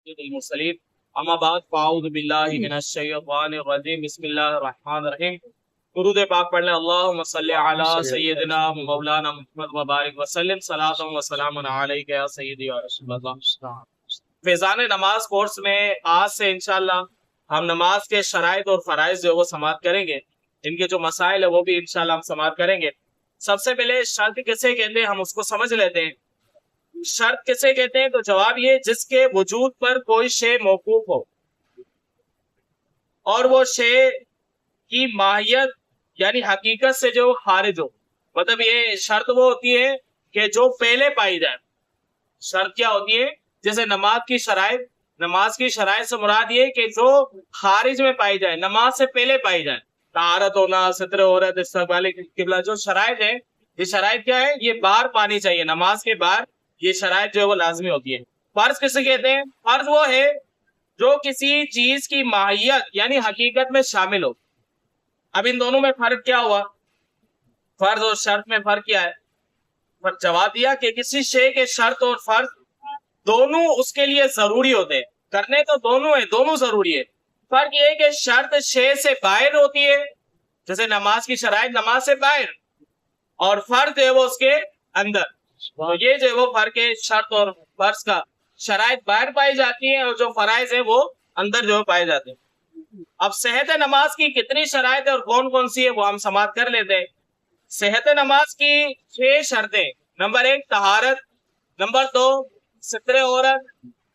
المرسلین اما بعد فاعوذ باللہ من الشیطان الرجیم بسم اللہ الرحمن الرحیم. درود پاک پڑھ لیں. اللہم صلی علی سیدنا مولانا محمد وبارک وسلم صلاۃ و سلام علیک یا سیدی یا رسول اللہ. فیضان نماز کورس میں آج سے انشاءاللہ ہم نماز کے شرائط اور فرائض جو وہ سماعت کریں گے. ان کے جو مسائل ہے وہ بھی انشاءاللہ ہم سماعت کریں گے. سب سے پہلے شرط کسے کہتے ہیں ہم اس کو سمجھ لیتے ہیں. شرط کسے کہتے ہیں تو جواب یہ جس کے وجود پر کوئی شے موقوف ہو اور وہ شے کی ماہیت یعنی حقیقت سے جو خارج ہو. مطلب یہ شرط وہ ہوتی ہے کہ جو پہلے پائی جائے. شرط کیا ہوتی ہے؟ جیسے نماز کی شرائط سے مراد یہ کہ جو خارج میں پائی جائے، نماز سے پہلے پائی جائے. طہارت ہونا، ستر عورت، استقبال قبلہ، جو شرائط ہے یہ شرائط کیا ہے؟ یہ بار پانی چاہیے. نماز کے بار یہ شرائط جو ہے وہ لازمی ہوتی ہے. فرض کسے کہتے ہیں؟ فرض وہ ہے جو کسی چیز کی ماہیت یعنی حقیقت میں شامل ہو. اب ان دونوں میں فرق کیا ہوا؟ فرض اور شرط میں فرق کیا ہے؟ جواب دیا کہ کسی شے کے شرط اور فرض دونوں اس کے لیے ضروری ہوتے ہیں. کرنے تو دونوں ہیں، دونوں ضروری ہے. فرق یہ ہے کہ شرط شے سے باہر ہوتی ہے، جیسے نماز کی شرائط نماز سے باہر، اور فرض ہے وہ اس کے اندر. یہ جو وہ فرق ہے شرط اور فرض کا. شرائط باہر پائی جاتی ہیں اور جو فرائض ہیں وہ اندر جو پائے جاتے ہیں. اب صحت نماز کی کتنی شرائط ہے اور کون کون سی ہے وہ ہم سماعت کر لیتے ہیں. صحت نماز کی 6 شرطیں. نمبر 1 طہارت، نمبر 2 ستر عورت،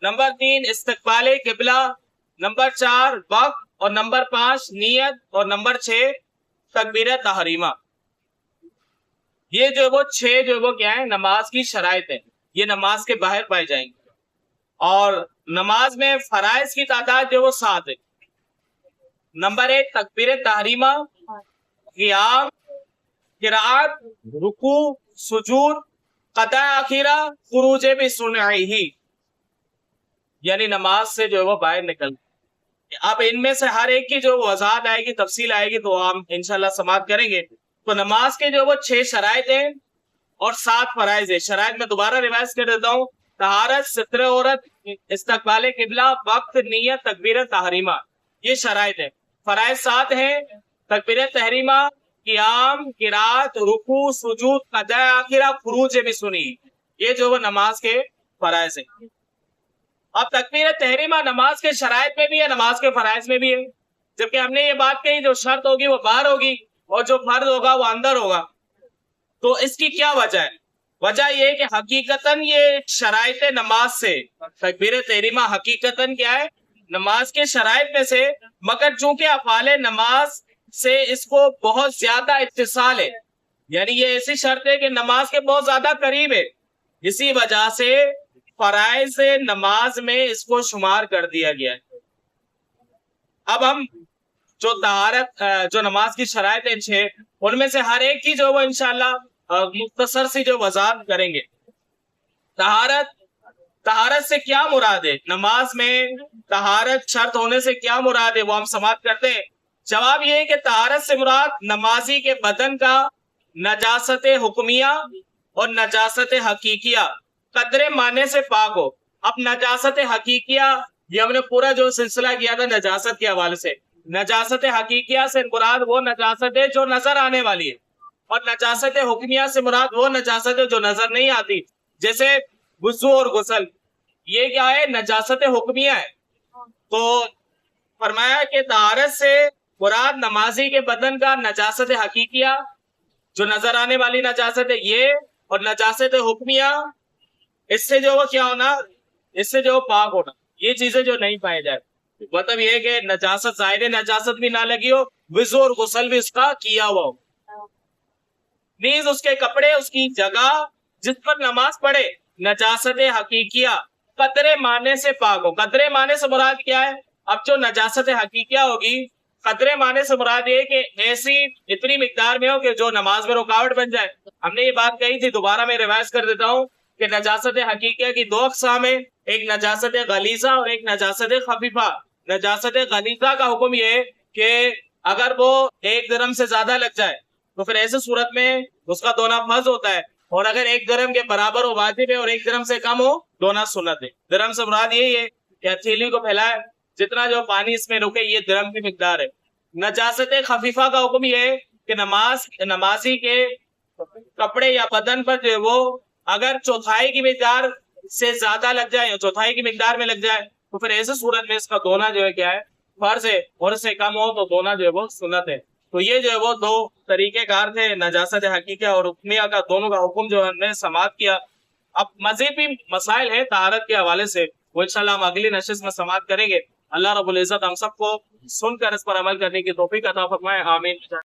نمبر 3 استقبال قبلہ، نمبر 4 وقت، اور نمبر 5 نیت، اور نمبر 6 تکبیر تحریمہ. یہ جو وہ 6 جو وہ کیا ہے نماز کی شرائط ہے. یہ نماز کے باہر پائے جائیں گے. اور نماز میں فرائض کی تعداد جو وہ 7 ہے. نمبر 1 تکبیر تحریمہ، قیام، قرات، رکوع، سجود، قطع اخیرہ، خروج بسنعہ، یعنی نماز سے جو وہ باہر نکل. اب ان میں سے ہر ایک کی جو وضاحت آئے گی، تفصیل آئے گی تو ہم انشاءاللہ سماعت کریں گے. تو نماز کے جو وہ 6 شرائط ہیں اور 7 فرائض ہیں. شرائط میں دوبارہ ریوائز کر دیتا ہوں. طہارت، ستر عورت، استقبال قبلہ، وقت، نیت، تکبیر تحریمہ، یہ شرائط ہیں. فرائض 7 ہیں: تکبیر تحریمہ، قیام، قرات، رکوع، سجود، قطع اخیرہ، خروج بسنعہ. یہ جو وہ نماز کے فرائض ہیں. اب تکبیر تحریمہ نماز کے شرائط میں بھی ہے، نماز کے فرائض میں بھی ہے. جبکہ ہم نے یہ بات کہی جو شرط ہوگی وہ باہر ہوگی اور جو فرض ہوگا وہ اندر ہوگا. تو اس کی کیا وجہ ہے؟ وجہ یہ ہے کہ حقیقتاً یہ شرائط نماز سے تکبیر تحریمہ حقیقتاً کیا ہے؟ نماز کے شرائط میں سے، مگر چونکہ افعال نماز سے اس کو بہت زیادہ اتصال ہے، یعنی یہ ایسی شرط ہے کہ نماز کے بہت زیادہ قریب ہے، اسی وجہ سے فرائض نماز میں اس کو شمار کر دیا گیا ہے. اب ہم جو طہارت جو نماز کی شرائط ہیں 6، ان میں سے ہر ایک کی جو وہ انشاءاللہ مختصر سی جو وضاحت کریں گے. طہارت سے کیا مراد ہے؟ نماز میں طہارت شرط ہونے سے کیا مراد ہے وہ ہم سماعت کرتے ہیں. جواب یہ ہے کہ طہارت سے مراد نمازی کے بدن کا نجاست حکمیہ اور نجاست حقیقیہ قدرے معنی سے پاک ہو. اب نجاست حقیقیہ یہ ہم نے پورا جو سلسلہ کیا تھا نجاست کے حوالے سے. نجاست حقیقیہ سے مراد وہ نجاست ہے جو نظر آنے والی ہے، اور نجاست حکمیہ سے مراد وہ نجاست ہے جو نظر نہیں آتی، جیسے وضو اور غسل. یہ کیا ہے؟ نجاست حکمیہ ہے. تو فرمایا کہ طہارت سے مراد نمازی کے بدن کا نجاست حقیقیہ جو نظر آنے والی نجاست ہے یہ، اور نجاست حکمیہ اس سے جو وہ کیا ہونا، اس سے جو پاک ہونا. یہ چیزیں جو نہیں پائے جائے، مطلب یہ کہ نجاست ظاہر نجاست بھی نہ لگی ہو، وضو اور غسل بھی اس کا کیا ہوا ہو، نیز اس کے کپڑے، اس کی جگہ جس پر نماز پڑھے نجاست حقیقیہ قدرے معنی سے پاک ہو. قدرے معنی سے مراد کیا ہے؟ اب جو نجاست حقیقیہ ہوگی قدرے معنی سے مراد یہ کہ ایسی اتنی مقدار میں ہو کہ جو نماز میں رکاوٹ بن جائے. ہم نے یہ بات کہی تھی، دوبارہ میں ریوائز کر دیتا ہوں کہ نجاست حقیقیہ کی 2 اقسام ہیں، ایک نجاست غلیظہ اور ایک نجاست خفیفہ. نجاست غلیظہ کا حکم یہ ہے کہ اگر وہ 1 درہم سے زیادہ لگ جائے تو پھر ایسے صورت میں اس کا دھونا فرض ہوتا ہے، اور اگر 1 درہم کے برابر ہو واجب ہے اور 1 درہم سے کم ہو دھونا سنت ہے. درہم سے مراد یہی ہے کہ ہتھیلی کو پھیلائے، جتنا جو پانی اس میں رکے یہ درہم کی مقدار ہے۔ نجاست خفیفہ کا حکم یہ ہے کہ نمازی کے کپڑے یا بدن پر جو ہے وہ اگر چوتھائی کی مقدار سے زیادہ لگ جائے یا چوتھائی کی مقدار میں لگ جائے تو پھر ایسے صورت میں اس کا دھونا جو ہے کیا ہے، فرض ہے، اور اس سے کم ہو تو دھونا جو ہے وہ سنت ہے۔ تو یہ جو ہے وہ دو طریقہ کار تھے نجاست حقیقہ اور حکمیہ کا، دونوں کا حکم جو ہم نے سماعت کیا۔ اب مزید بھی مسائل ہیں طہارت کے حوالے سے، وہ انشاءاللہ ہم اگلی نشست میں سماعت کریں گے۔ اللہ رب العزت ہم سب کو سن کر اس پر عمل کرنے کی توفیق عطا فرمائے، آمین۔